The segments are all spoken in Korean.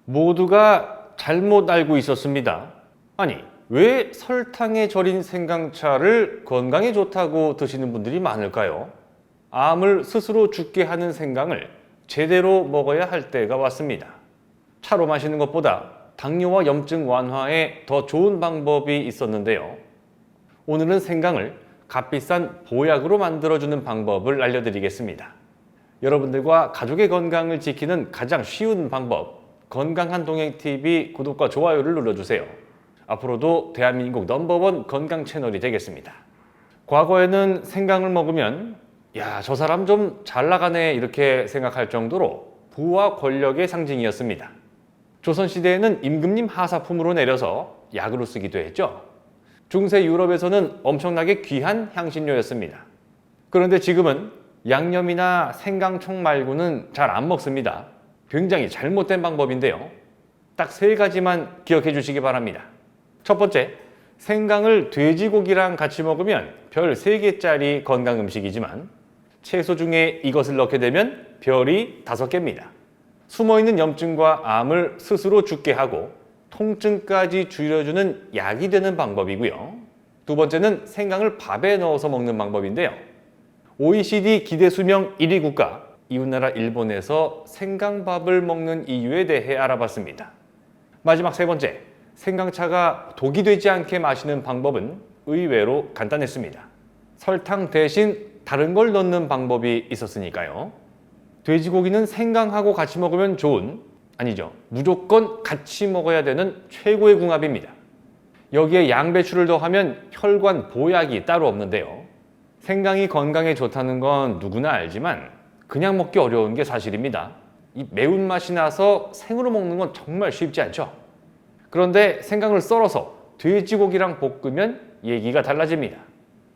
모두가 잘못 알고 있었습니다. 아니, 왜 설탕에 절인 생강차를 건강에 좋다고 드시는 분들이 많을까요? 암을 스스로 죽게 하는 생강을 제대로 먹어야 할 때가 왔습니다. 차로 마시는 것보다 당뇨와 염증 완화에 더 좋은 방법이 있었는데요. 오늘은 생강을 값비싼 보약으로 만들어주는 방법을 알려드리겠습니다. 여러분들과 가족의 건강을 지키는 가장 쉬운 방법, 건강한 동행TV 구독과 좋아요를 눌러주세요. 앞으로도 대한민국 넘버원 건강 채널이 되겠습니다. 과거에는 생강을 먹으면 야, 저 사람 좀 잘 나가네 이렇게 생각할 정도로 부와 권력의 상징이었습니다. 조선시대에는 임금님 하사품으로 내려서 약으로 쓰기도 했죠. 중세 유럽에서는 엄청나게 귀한 향신료였습니다. 그런데 지금은 양념이나 생강청 말고는 잘 안 먹습니다. 굉장히 잘못된 방법인데요. 딱 3가지만 기억해 주시기 바랍니다. 첫 번째, 생강을 돼지고기랑 같이 먹으면 별 3개짜리 건강 음식이지만 채소 중에 이것을 넣게 되면 별이 5개입니다. 숨어있는 염증과 암을 스스로 죽게 하고 통증까지 줄여주는 약이 되는 방법이고요. 두 번째는 생강을 밥에 넣어서 먹는 방법인데요. OECD 기대수명 1위 국가, 이웃나라 일본에서 생강밥을 먹는 이유에 대해 알아봤습니다. 마지막 3번째, 생강차가 독이 되지 않게 마시는 방법은 의외로 간단했습니다. 설탕 대신 다른 걸 넣는 방법이 있었으니까요. 돼지고기는 생강하고 같이 먹으면 좋은, 아니죠, 무조건 같이 먹어야 되는 최고의 궁합입니다. 여기에 양배추를 더하면 혈관 보약이 따로 없는데요. 생강이 건강에 좋다는 건 누구나 알지만 그냥 먹기 어려운 게 사실입니다. 이 매운맛이 나서 생으로 먹는 건 정말 쉽지 않죠. 그런데 생강을 썰어서 돼지고기랑 볶으면 얘기가 달라집니다.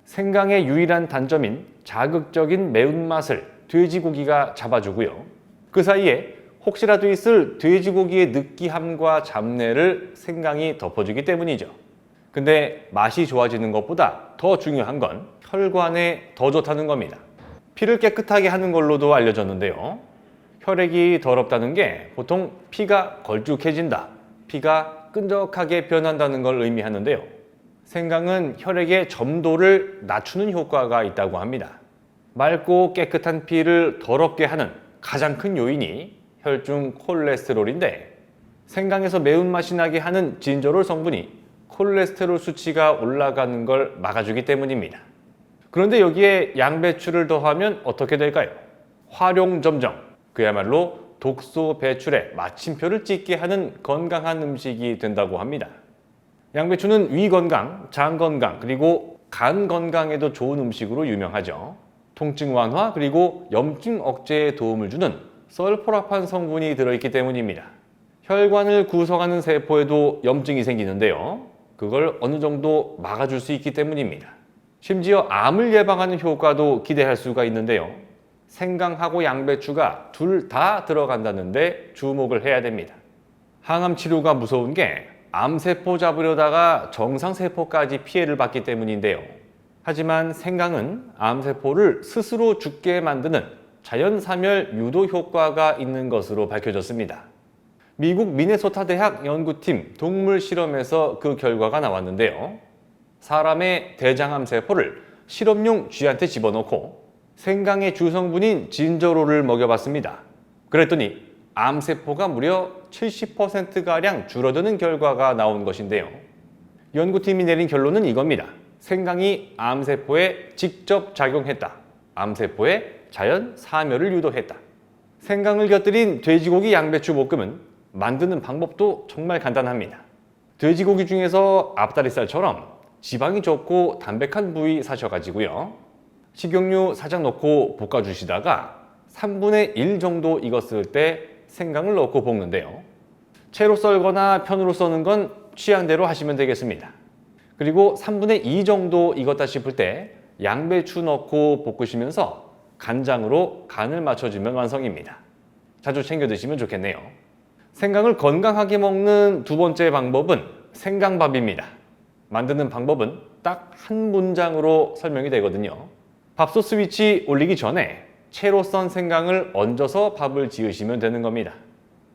생강의 유일한 단점인 자극적인 매운맛을 돼지고기가 잡아주고요. 그 사이에 혹시라도 있을 돼지고기의 느끼함과 잡내를 생강이 덮어주기 때문이죠. 근데 맛이 좋아지는 것보다 더 중요한 건 혈관에 더 좋다는 겁니다. 피를 깨끗하게 하는 걸로도 알려졌는데요. 혈액이 더럽다는 게 보통 피가 걸쭉해진다, 피가 끈적하게 변한다는 걸 의미하는데요. 생강은 혈액의 점도를 낮추는 효과가 있다고 합니다. 맑고 깨끗한 피를 더럽게 하는 가장 큰 요인이 혈중 콜레스테롤인데, 생강에서 매운맛이 나게 하는 진저롤 성분이 콜레스테롤 수치가 올라가는 걸 막아주기 때문입니다. 그런데 여기에 양배추를 더하면 어떻게 될까요? 활용점정, 그야말로 독소 배출에 마침표를 찍게 하는 건강한 음식이 된다고 합니다. 양배추는 위 건강, 장 건강, 그리고 간 건강에도 좋은 음식으로 유명하죠. 통증 완화 그리고 염증 억제에 도움을 주는 설포라판 성분이 들어있기 때문입니다. 혈관을 구성하는 세포에도 염증이 생기는데요. 그걸 어느 정도 막아줄 수 있기 때문입니다. 심지어 암을 예방하는 효과도 기대할 수가 있는데요. 생강하고 양배추가 둘 다 들어간다는데 주목을 해야 됩니다. 항암 치료가 무서운 게 암세포 잡으려다가 정상세포까지 피해를 받기 때문인데요. 하지만 생강은 암세포를 스스로 죽게 만드는 자연사멸 유도 효과가 있는 것으로 밝혀졌습니다. 미국 미네소타 대학 연구팀 동물 실험에서 그 결과가 나왔는데요. 사람의 대장암 세포를 실험용 쥐한테 집어넣고 생강의 주성분인 진저롤을 먹여봤습니다. 그랬더니 암세포가 무려 70%가량 줄어드는 결과가 나온 것인데요. 연구팀이 내린 결론은 이겁니다. 생강이 암세포에 직접 작용했다. 암세포의 자연 사멸을 유도했다. 생강을 곁들인 돼지고기 양배추 볶음은 만드는 방법도 정말 간단합니다. 돼지고기 중에서 앞다리살처럼 지방이 적고 담백한 부위 사셔가지고요. 식용유 살짝 넣고 볶아주시다가 3분의 1 정도 익었을 때 생강을 넣고 볶는데요. 채로 썰거나 편으로 써는 건 취향대로 하시면 되겠습니다. 그리고 3분의 2 정도 익었다 싶을 때 양배추 넣고 볶으시면서 간장으로 간을 맞춰주면 완성입니다. 자주 챙겨 드시면 좋겠네요. 생강을 건강하게 먹는 두 번째 방법은 생강밥입니다. 만드는 방법은 딱 한 문장으로 설명이 되거든요. 밥솥 스위치 올리기 전에 채로 썬 생강을 얹어서 밥을 지으시면 되는 겁니다.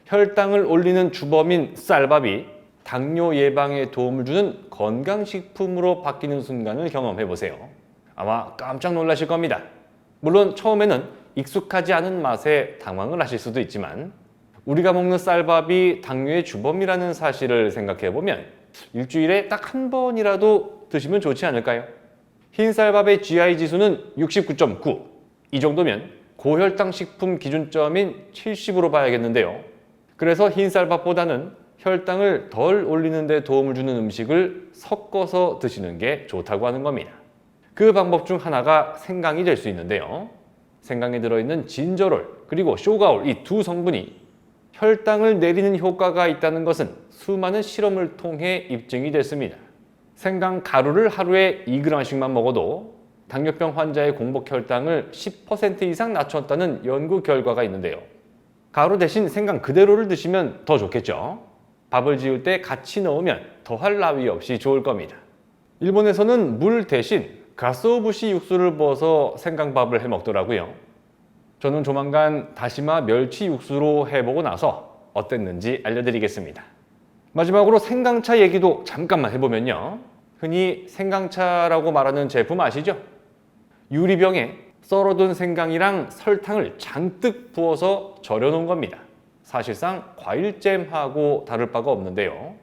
혈당을 올리는 주범인 쌀밥이 당뇨 예방에 도움을 주는 건강식품으로 바뀌는 순간을 경험해 보세요. 아마 깜짝 놀라실 겁니다. 물론 처음에는 익숙하지 않은 맛에 당황을 하실 수도 있지만 우리가 먹는 쌀밥이 당뇨의 주범이라는 사실을 생각해 보면 일주일에 딱 한 번이라도 드시면 좋지 않을까요? 흰 쌀밥의 GI 지수는 69.9. 이 정도면 고혈당 식품 기준점인 70으로 봐야겠는데요. 그래서 흰 쌀밥보다는 혈당을 덜 올리는 데 도움을 주는 음식을 섞어서 드시는 게 좋다고 하는 겁니다. 그 방법 중 하나가 생강이 될 수 있는데요. 생강에 들어있는 진저롤 그리고 쇼가올 이 두 성분이 혈당을 내리는 효과가 있다는 것은 수많은 실험을 통해 입증이 됐습니다. 생강 가루를 하루에 2g씩만 먹어도 당뇨병 환자의 공복 혈당을 10% 이상 낮췄다는 연구 결과가 있는데요. 가루 대신 생강 그대로를 드시면 더 좋겠죠. 밥을 지을 때 같이 넣으면 더할 나위 없이 좋을 겁니다. 일본에서는 물 대신 가쓰오부시 육수를 부어서 생강밥을 해 먹더라고요. 저는 조만간 다시마 멸치 육수로 해보고 나서 어땠는지 알려드리겠습니다. 마지막으로 생강차 얘기도 잠깐만 해보면요. 흔히 생강차라고 말하는 제품 아시죠? 유리병에 썰어둔 생강이랑 설탕을 잔뜩 부어서 절여놓은 겁니다. 사실상 과일잼하고 다를 바가 없는데요.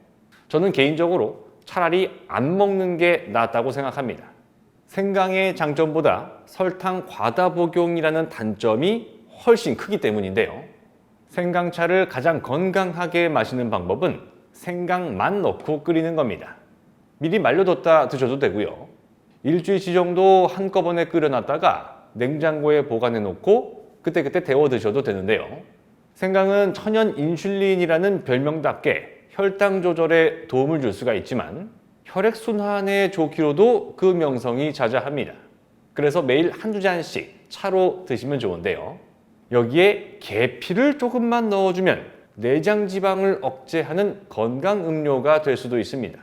저는 개인적으로 차라리 안 먹는 게 낫다고 생각합니다. 생강의 장점보다 설탕 과다 복용이라는 단점이 훨씬 크기 때문인데요. 생강차를 가장 건강하게 마시는 방법은 생강만 넣고 끓이는 겁니다. 미리 말려뒀다 드셔도 되고요. 일주일치 정도 한꺼번에 끓여놨다가 냉장고에 보관해 놓고 그때그때 데워 드셔도 되는데요. 생강은 천연 인슐린이라는 별명답게 혈당 조절에 도움을 줄 수가 있지만 혈액순환에 좋기로도 그 명성이 자자합니다. 그래서 매일 한두 잔씩 차로 드시면 좋은데요. 여기에 계피를 조금만 넣어주면 내장 지방을 억제하는 건강 음료가 될 수도 있습니다.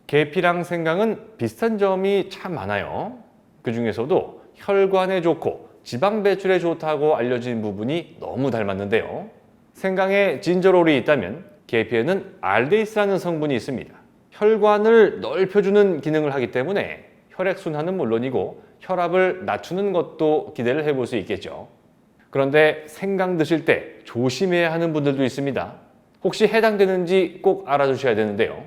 계피랑 생강은 비슷한 점이 참 많아요. 그 중에서도 혈관에 좋고 지방 배출에 좋다고 알려진 부분이 너무 닮았는데요. 생강에 진저롤이 있다면 계피에는 알데히드라는 성분이 있습니다. 혈관을 넓혀주는 기능을 하기 때문에 혈액순환은 물론이고 혈압을 낮추는 것도 기대를 해볼 수 있겠죠. 그런데 생강 드실 때 조심해야 하는 분들도 있습니다. 혹시 해당되는지 꼭 알아두셔야 되는데요.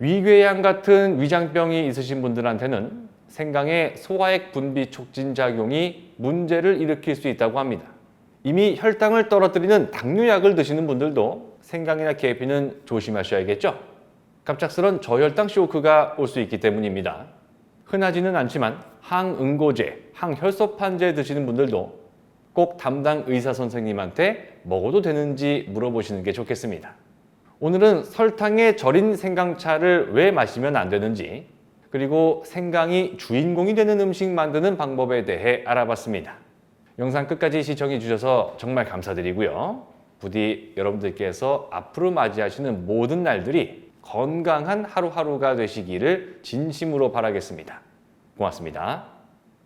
위궤양 같은 위장병이 있으신 분들한테는 생강의 소화액 분비 촉진 작용이 문제를 일으킬 수 있다고 합니다. 이미 혈당을 떨어뜨리는 당뇨약을 드시는 분들도 생강이나 계피는 조심하셔야겠죠. 갑작스런 저혈당 쇼크가 올 수 있기 때문입니다. 흔하지는 않지만 항응고제, 항혈소판제 드시는 분들도 꼭 담당 의사 선생님한테 먹어도 되는지 물어보시는 게 좋겠습니다. 오늘은 설탕에 절인 생강차를 왜 마시면 안 되는지, 그리고 생강이 주인공이 되는 음식 만드는 방법에 대해 알아봤습니다. 영상 끝까지 시청해 주셔서 정말 감사드리고요. 부디 여러분들께서 앞으로 맞이하시는 모든 날들이 건강한 하루하루가 되시기를 진심으로 바라겠습니다. 고맙습니다.